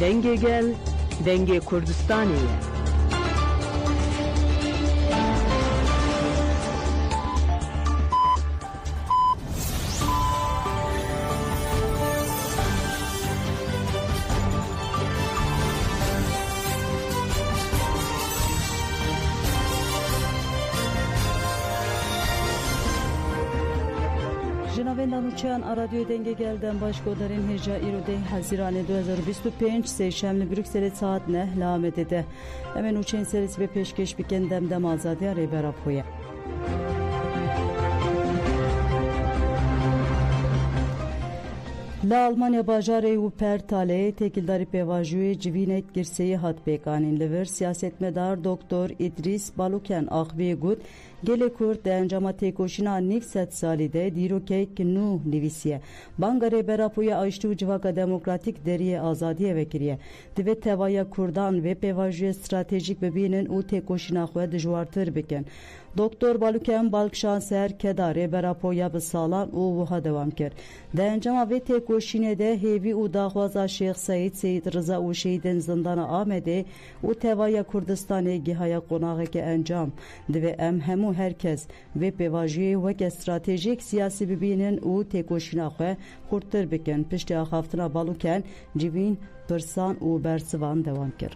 Denge gel, Denge Kurdistaniye. Nanuçan Radyo Denge gelden başkodarin Heja İrode Haziran 2025 Seyşemli Brüksel saat ne lamedede. Hemen uçen serisi ve peşkeş bir kendemdem azadiya Reberapoya. La Almanya bajarê û Pertalê tekildarî pêvajiyê civînek girseyê hat pêkanîn li vir siyasetmedar Doktor İdris Baluken axivê got gelê Kurd di encama têkoşîna nîv sed salî de dîrokek nû nivîsiye. Banga Rêberapoya Aştî û Civaka Demokratîk deriyê azadiyê vekiriye. Divê tevaya Kurdan vê pêvajiyê stratejîk bibînin û têkoşîna xwe dijwartir bikin. Doktor Baluken balkşanser keda Rêberapoya bi salan û wiha dewam kir. Di encama vê têkoşînê de hêvî û daxwaza Şêx Seyid Rıza û şehîdên zindana Amedê û tevaya Kurdistanê gihaya qonaxeke encam. Divê em hemû herkes vê pêvajiyê weke stratejîk siyasî bibînin û têkoşîna xwe xurttir bikin. Piştî axaftina Baluken civîn pirsan û bersivan dewam kir.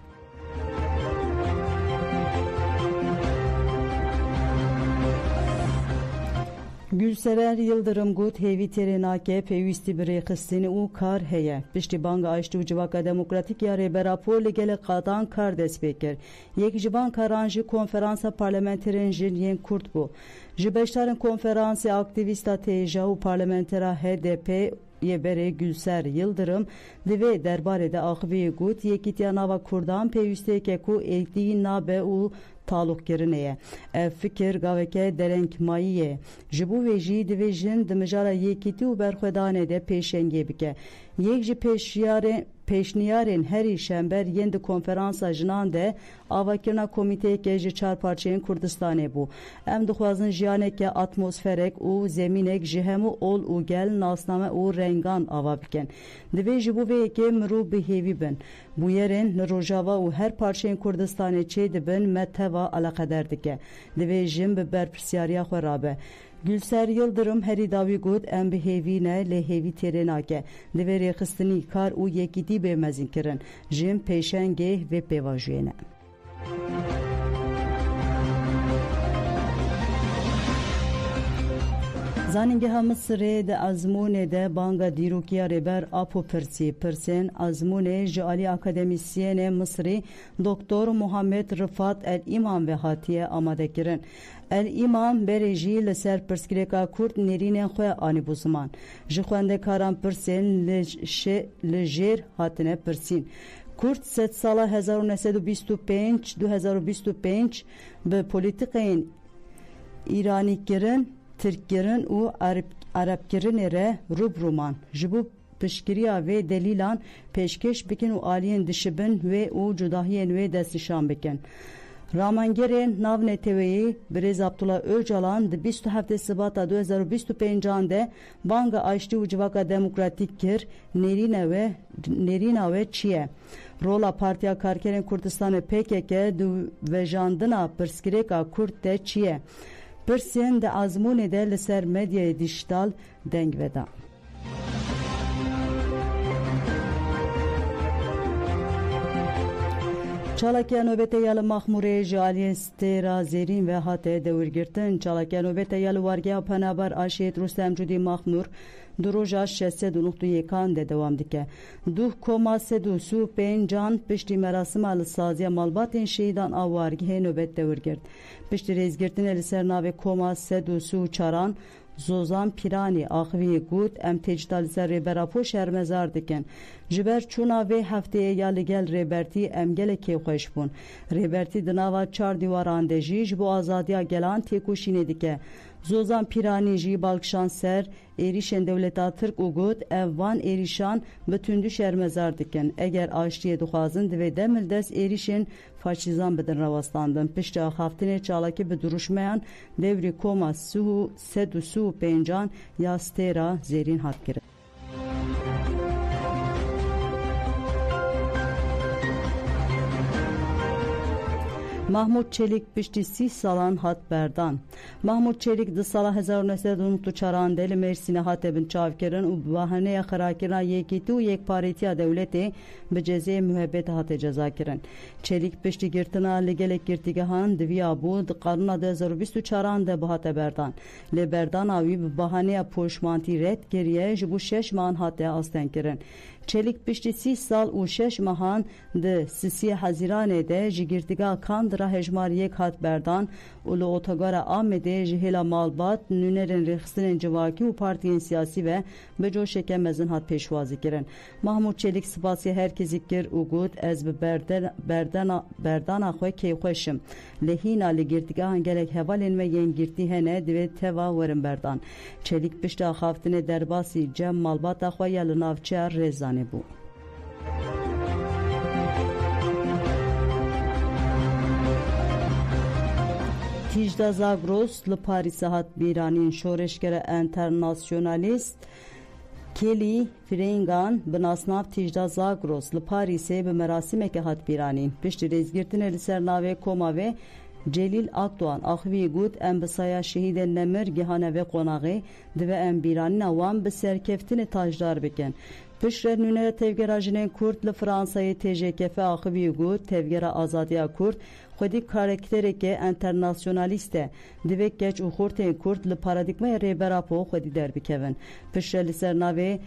Gülsever Yıldırım got hêvî têrê nake pêwîstî bi rêxistinê û kar heye. Piştî banga Aştî û Civaka Demokratîk ya Rêberapol li gelek qatan kar dest pê kir. Yek ji van karan jî konferansa parlamenterên jin yên Kurd bû. Ji beşdarên konferansê aktivîsta têja û parlamentera HDP Berê Gülser Yıldırım divê derbarê de axivî got yekîtiya nava Kurdan pêwîsteke ku êdî nabe û taluqkirinê ye. Ev fikir gaveke dereng mayî ye. Ji bo vê jî divê jin di mijara yekîtî û berxwedanê de pêşengê bike. Yek ji pêşniyarên herî şember yên di konferansa jinan de avakirina komîteyeke ji çar parçeyên Kurdistanê bû. Em dixwazin jiyaneke atmosferek û zemînek ji hemû ol û gel nasname û rengan ava bikin. Divê ji bo vê yekê mirov bihêvî bin. Bûyerên li Rojava û her parçeyên Kurdistanê çê dibin me teva alaqeder dike. Divê jin bi berpirsyariya xwe rabe. Gülser Yıldırım herî davî got em bihêvîne lê hêvî têrê nake. Divê rêxistinî kar û yekîtî bêmezin kirin. Jin pêşengê vê pêvajiyê ne. Zanîngeha Misrê di Ezmûnê de banga dîrokiya rêber Apo pirsên Ezmûnê ji alî akademîsyenê Misrî Doktor Muhammed Rifat El İmam ve hatiye amadekirin. El İmam berê jî li ser pirsgirêka Kurd nêrînên xwe anî ziman. Ji xwendekaran pirsên li jêr hatine pirsîn. Kurd sed sala 1925 bi polîtikayên İranîkirin Türkkirin û Arabkirinê re rûbirûman. Ji bo piştgiriya vê delîlan pêşkêş bikin û aliyên dişibin wê û cudahiyên wê destnîşan bikin. Ramangerên nav neteweyî Birêz Abdullah Öcalan di 27 Sibata 2025 de banga Aştî û Civaka Demokratîk kir nêrîna we çi ye? Rola Partiya Karkerên Kurdistanê PKK di vejandina pirsgirêka Kurd de çi ye? Pirsên de Ezmûnê de li ser medyayê dijîtal deng veda. Çalakiya nöbete yalı Maxmûrê ji aliyên stêra zêrîn ve hate dewirgirtin. Çalakiya nöbete yalı wargeha penaber a Şehîd Rûstem Cudî Maxmûr di roja 691 de dewam dike. 2,3 can piştî merasima li saziya malbatên şehîdan a wargehê nöbet dewirgirt. Piştî rêzgirtinê li ser navê 2,3 Zozan Pirani axivî got em têcîta li ser Rêberapo şermezar dikin. Ji ber çûna vê hefteyê ya li gel rêbertî em gelekî xweş bûn. Rêbertî di nava çar dîwaran de jî ji bo azadiya gelan têkoşînê dike. Zozan Pirani jî balkşan ser êrişên dewleta Tirk û got ev van êrişan bi tundî şermezar dikin. Eger aştiyê dixwazin divê demil dest êrişên faşîzan bidin rawastandin. Piştî axaftinê çalakî bi duruşmeyan devrî koma 335 ya stêra zêrîn hat kirin. Mahmud Çelik pişti 30 salan hat berdan. Mahmud Çelik di sala 1994 li Mersinê hate bin çavkirin û bi bahaneyê xerakirina yekîtî û yekparêtiya dewletê bi cezayê müebbet hate cezakirin. Çelik piştî girtina li gelek girtîgehan diviya bû di qanûna 2024 de bihate berdan. Lê berdana wî bi bahaneya poşmantî red kiriye ji bo 6 man hate astenkirin. Çelik piştî 30 sal û 6 mehan di 3 Haziranê de ji girtîgeha Kandıra hejmariyek hat berdan û li otogara Amedê ji hêla malbat nûnerên rêxistinên civakî û partiyên siyasî ve bi coşeke mezin hat pêşwazî kirin. Mahmud Çelik spasiyê herkesî kir û got ez bi berdana xwe kêxweşim. Li hîna li girtîgehan gelek hevalên me yên girtî hene divê teva werin berdan. Çelik pişta xaftinê derbasî cem malbata xwe ya li navçeya Rêzanê bû. Tijda Zagros li Parîsê hat bîranîn şoreşgera internasyonalîst Kelly Frengan bi nasnav Tijda Zagros li Parîsê bi merasimeke hat bîranîn. Piştî rêzgirtinê li ser navê koma ve Celil Akdoğan axivî got em bi saya şehîdên Nemir gihane vê qonaqê divê em bîranîna wan bi serkeftinê tajdar bikin. Piştre nûnera tevgera jinên Kurd li Fransayê TJKF axivî got tevgera azadiya Kurd xwedî karaktereke internasyonalîst e divê keç û xurtên Kurd li paradigmaya rêbera po xwedî derbikevin. Piştre li ser navê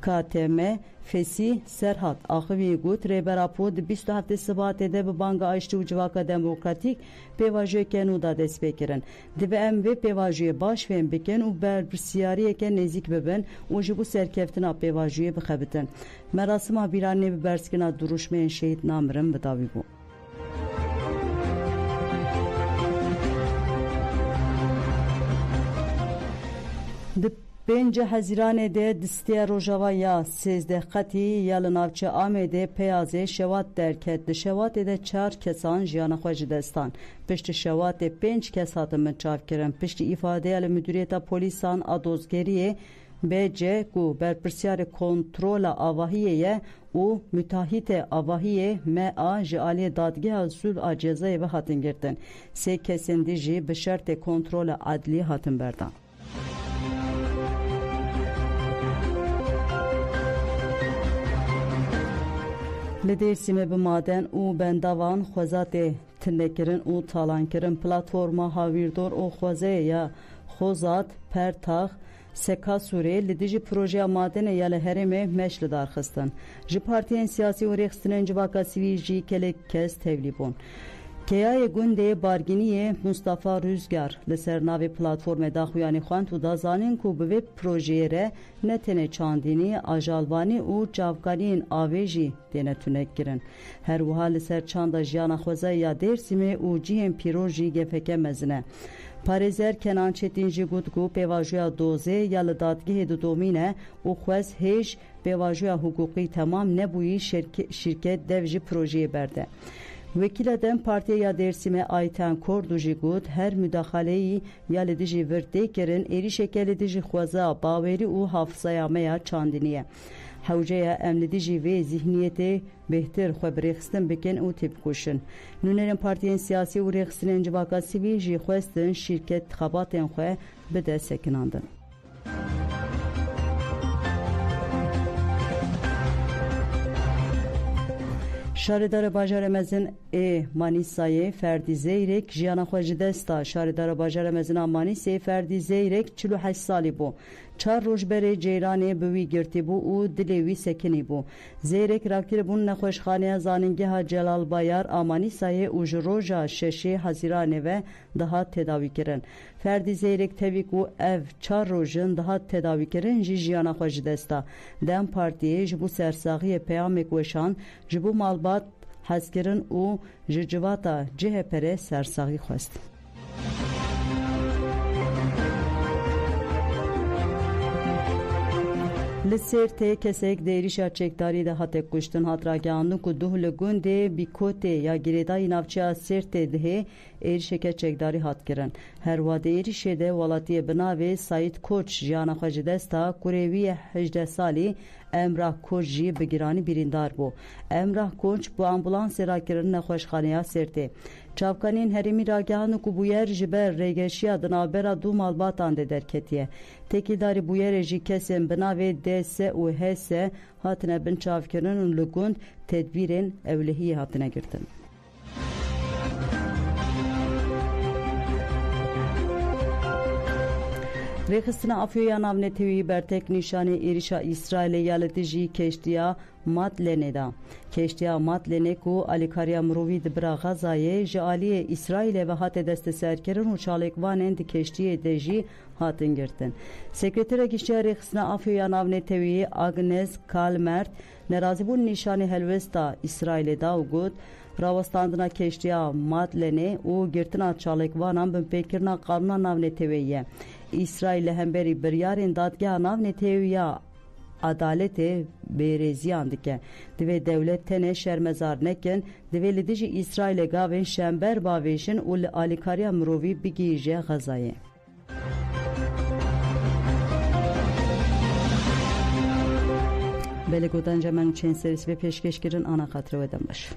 KTM Fesî Serhat axivî got rêbera po di 27 Sibatê de bi banga Aştî û Civaka Demokratîk pêvajiyeke nû da dest pê kirin. Divê em vê pêvajiyê baş fêm bikin û berpirsiyariyeke nêzik bibin û ji bo serkeftina pêvajiyê bixebitin. Merasima bîranî bi berskirina duruşmeyên şehîd namirin bi dawî bû. Di 5 Haziranê de distiya Rojava ya 13 qetî ya li navçe Amedê peyazê şewat derket. Di şewatê de 4 kesan jiyana xwe ji destan. Piştî şewatê 5 kes hatin min çavkirin. Piştî îfadeya li Müdüriyeta Polîsan a Dozgeriyê BC ku berpirsyarê kontrola avahiyê ye û müteahhîtê avahiyê MA ji aliyê dadgeha sulh a cezayê ve hatin girtin. 3 kesên dî jî bi şertê kontrola adlî hatin berdan. Li Dêrsimê bi maden û bendavan xwezatê tînekirin û talankirin platforma Hawirdor û xwezeyê ya Xozat Pertax Sekasûrê li dijî projeya madenê ya li herêmê meş li darxistin. Ji partiyên siyasî û rêxistinên civaka sivîl jî gelek kes tevlî bûn. Keyayê gundê Barginiyê Mustafa Rüzgar li ser navê platformê daxuyanî xwend û da zanin ku bi vê projeyê re ne tenê çandînî, ajalvanî û çavkaniyên avê jî têne tûnekkirin. Her wiha li ser çanda jiyana xwezayê ya Dêrsimê û cihên pîroz jî gefeke mezin e. Parêzer Kenan Çetin jî got ku pêvajoya dozê ya li dadgehê didomîne û xwez hêj pêvajoya hukukî temam nebûyî şirket dev jî projeyê berde. Vekîla Dem Partiya ya Dêrsimê Ayten Kordu jî got her müdaxaleyî ya li dijî virtê kirin êrişeke li dijî xweza, bawerî û hafızaya me ya çandînî ye. Hewceya em li dijî vê zihniyetê bêhtir xwe bi rêxistin bikin û têbikuşin. Nûnerên partiyên siyasî û rêxistinên civaka sivîl jî xwestin şîrket xebatên xwe bide sekinandin. Şaredara Bajara mezin Manisayê Ferdî Zeyrek jiyana xwe ji desta Şaredara Bajara mezina Manisayê Ferdî Zeyrek 48 salî bû. 4 roj berê ceyranê bi wî girtîbû û dilê wî sekinî bû. Zeyrek rakiribûn nexweşxaneya zanîngeha Celal Bayar a Manisayê û ji roja 6 Haziranê ve dihat tedawîkirin. Ferdî Zeyrek tevî ku ev 4 rojin dihat tedawîkirin jî jiyana xwe ji desta. Dem Partiyê ji bo sersaxiyê peyamek weşan ji bo malbat hezkirin û ji civata CHP re sersaxî xwest. Li Sêrtê kesek di êrişa çekdarî de hate kuştin hat ragihandin ku duh li gundê Bîkotê ya girêdayî navçeya Sêrtê dihê êrişeke çekdarî hat kirin. Herwade êrişê de welatiye bi navê Saîd Koç jiyana xwe ji desta kurêviyê 18 salî Emrah Koç jî bi giranî birîndar bû. Emrah Koç bi ambulansê rakirin nexweşxaneya Sêrtê. Çavkanên herêmî ragihan ku bûyer ji ber rêgeşiya di navbera du malbatan de derketiye. Tekîldarî bûyerê jî kesên bi navê DS û HS hatine bin çavkirin û li gund tedbîrên ewlehiyê hatine girtin. Rêxistina Afyoya Navnetewî bertek nîşanê êrişa İsraîlê ya li dijî keştiya Madlenê da. Keştiya Madlenê ku alîkariya mirovî di bira Xezayê ji aliyê İsraîlê ve hate desteserkirin û çalêkvanên di keştiyê de jî hatin girtin. Sekretera Giştiya Rêxistina Afyoya Navnetewî Agnes Kalmert nerazîbûn nîşanê helwesta İsraîlê da û got rawestandina keştiya Madlenê û girtina çalêkvanan binpêkirina qanûna navnetewî ye. İsraîl li hemberî biryarên dadgeha navnetewîya adaletê bêrêziyan dike. Divê dewlet tenê şermezar nekin, divê li dijî İsraîlê gavên şember bavêjin û li alîkariya mirovî bigîje Xezayê. Belê gotan cemen û çên serîs ve pêşkêşkirin ana xatirê we dem baş.